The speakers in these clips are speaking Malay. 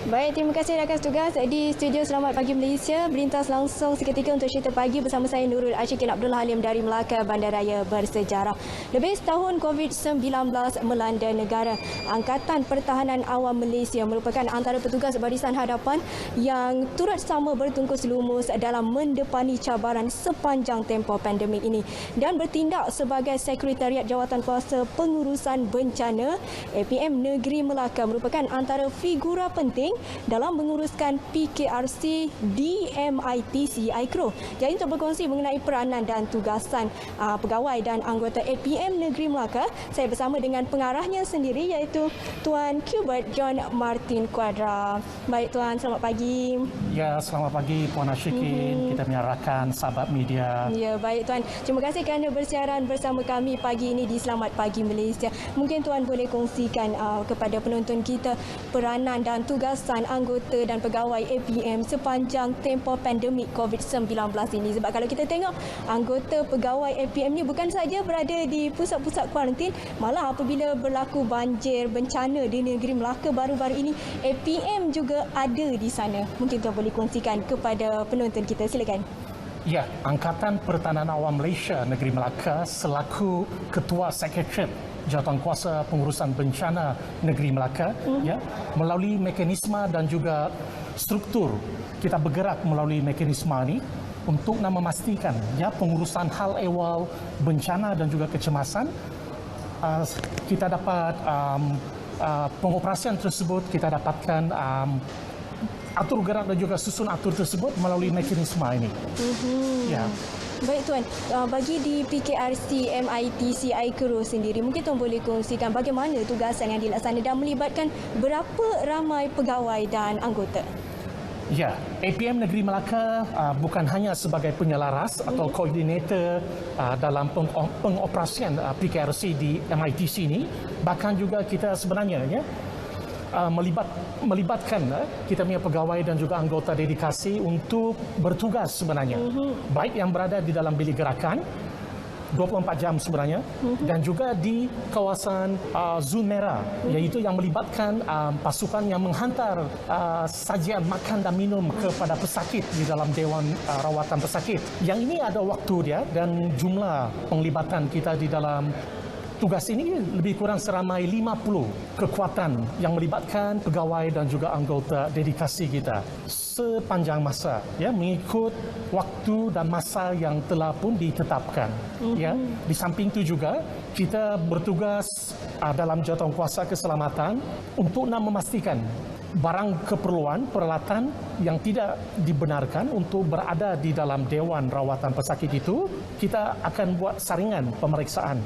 Baik, terima kasih rakan tugas di studio Selamat Pagi Malaysia. Berlintas langsung seketika untuk cerita pagi bersama saya Nurul Ashikin Abdul Halim dari Melaka, Bandaraya Bersejarah. Lebih setahun COVID-19 melanda negara. Angkatan Pertahanan Awam Malaysia merupakan antara petugas barisan hadapan yang turut sama bertungkus lumus dalam mendepani cabaran sepanjang tempoh pandemik ini dan bertindak sebagai Sekretariat Jawatankuasa Pengurusan Bencana. APM Negeri Melaka merupakan antara figura penting dalam menguruskan PKRC di MITC ICRO. Jadi untuk berkongsi mengenai peranan dan tugasan pegawai dan anggota APM Negeri Melaka, saya bersama dengan pengarahnya sendiri iaitu Tuan Qbert John Martin Quadra. Baik Tuan, selamat pagi. Ya, selamat pagi Puan Ashikin. Kita menyerahkan sahabat media. Ya, baik Tuan. Terima kasih kerana bersiaran bersama kami pagi ini di Selamat Pagi Malaysia. Mungkin Tuan boleh kongsikan kepada penonton kita peranan dan tugasan anggota dan pegawai APM sepanjang tempoh pandemik COVID-19 ini. Sebab kalau kita tengok anggota pegawai APM ni bukan saja berada di pusat-pusat kuarantin, malah apabila berlaku banjir, bencana di negeri Melaka baru-baru ini, APM juga ada di sana. Mungkin Tuan boleh kongsikan kepada penonton kita. Silakan. Ya, Angkatan Pertahanan Awam Malaysia Negeri Melaka selaku Ketua Sekretariat Jawatankuasa Pengurusan Bencana Negeri Melaka, ya, melalui mekanisme dan juga struktur kita bergerak melalui mekanisme ini untuk memastikan ya pengurusan hal ehwal bencana dan juga kecemasan. Kita dapat pengoperasian tersebut kita dapatkan atur gerak dan juga susun atur tersebut melalui mekanisme ini. Ya. Baik Tuan, bagi di PKRC MITC ICRO sendiri, mungkin Tuan boleh kongsikan bagaimana tugasan yang dilaksanakan dan melibatkan berapa ramai pegawai dan anggota? Ya, APM Negeri Melaka bukan hanya sebagai penyelaras atau koordinator dalam pengoperasian PKRC di MITC ini, bahkan juga kita sebenarnya ya melibatkan kita punya pegawai dan juga anggota dedikasi untuk bertugas sebenarnya. Baik yang berada di dalam bilik gerakan 24 jam sebenarnya dan juga di kawasan zon merah, iaitu yang melibatkan pasukan yang menghantar sajian makan dan minum kepada pesakit di dalam Dewan Rawatan Pesakit. Yang ini ada waktu dia dan jumlah penglibatan kita di dalam tugas ini lebih kurang seramai 50 kekuatan yang melibatkan pegawai dan juga anggota dedikasi kita sepanjang masa, ya, mengikut waktu dan masa yang telah pun ditetapkan. Ya, di samping itu juga kita bertugas dalam Jawatankuasa Keselamatan untuk memastikan barang keperluan peralatan yang tidak dibenarkan untuk berada di dalam Dewan Rawatan Pesakit itu, kita akan buat saringan pemeriksaan.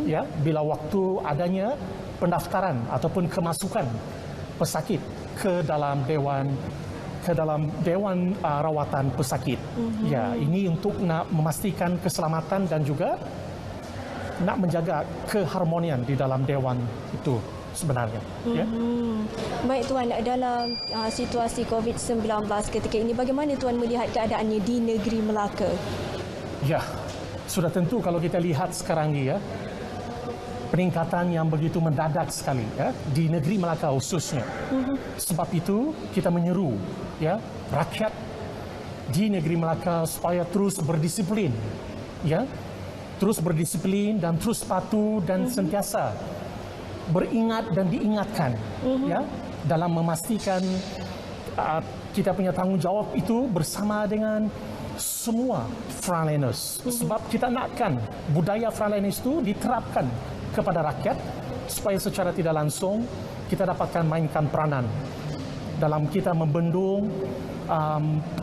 Ya, bila waktu adanya pendaftaran ataupun kemasukan pesakit ke dalam Dewan Rawatan Pesakit. Ya, ini untuk nak memastikan keselamatan dan juga nak menjaga keharmonian di dalam dewan itu sebenarnya. Ya. Baik Tuan, dalam situasi COVID-19 ketika ini, bagaimana Tuan melihat keadaannya di negeri Melaka? Ya, sudah tentu kalau kita lihat sekarang ni ya, peningkatan yang begitu mendadak sekali ya di negeri Melaka khususnya. Sebab itu kita menyeru ya rakyat di negeri Melaka supaya terus berdisiplin, ya, terus berdisiplin dan terus patuh dan sentiasa beringat dan diingatkan, ya, dalam memastikan kita punya tanggungjawab itu bersama dengan semua frontliners. Sebab kita nakkan budaya frontliners itu diterapkan kepada rakyat supaya secara tidak langsung kita dapatkan mainkan peranan dalam kita membendung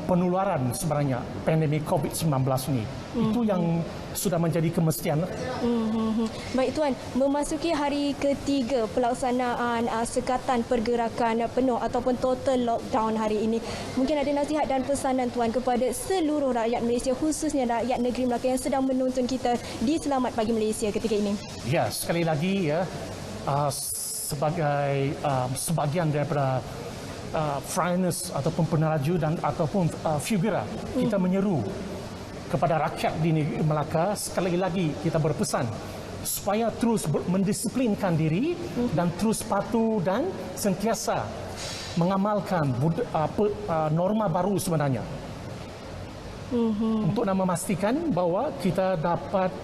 penularan sebenarnya pandemik COVID-19 ini. Itu yang sudah menjadi kemestian. Baik Tuan, memasuki hari ketiga pelaksanaan sekatan pergerakan penuh ataupun total lockdown hari ini, mungkin ada nasihat dan pesanan Tuan kepada seluruh rakyat Malaysia, khususnya rakyat negeri Melaka yang sedang menonton kita di Selamat Pagi Malaysia ketika ini? Ya, sekali lagi ya, sebagai sebahagian daripada frontliners ataupun peneraju dan ataupun figura, kita menyeru kepada rakyat di negeri Melaka, sekali lagi kita berpesan supaya terus mendisiplinkan diri dan terus patuh dan sentiasa mengamalkan norma baru sebenarnya. Untuk nak memastikan bahawa kita dapat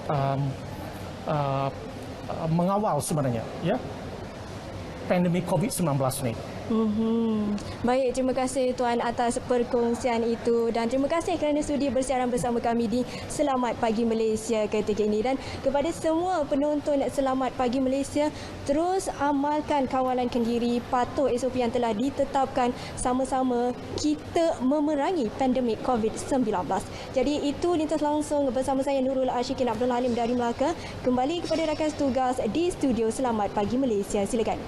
mengawal sebenarnya pandemik COVID-19 ni. Baik, terima kasih Tuan atas perkongsian itu dan terima kasih kerana sudi bersiaran bersama kami di Selamat Pagi Malaysia ketika ini. Dan kepada semua penonton Selamat Pagi Malaysia, terus amalkan kawalan kendiri, patuh SOP yang telah ditetapkan, sama-sama kita memerangi pandemik COVID-19. Jadi itu lintas langsung bersama saya Nurul Ashikin Abdul Halim dari Melaka. Kembali kepada rakan tugas di studio Selamat Pagi Malaysia. Silakan.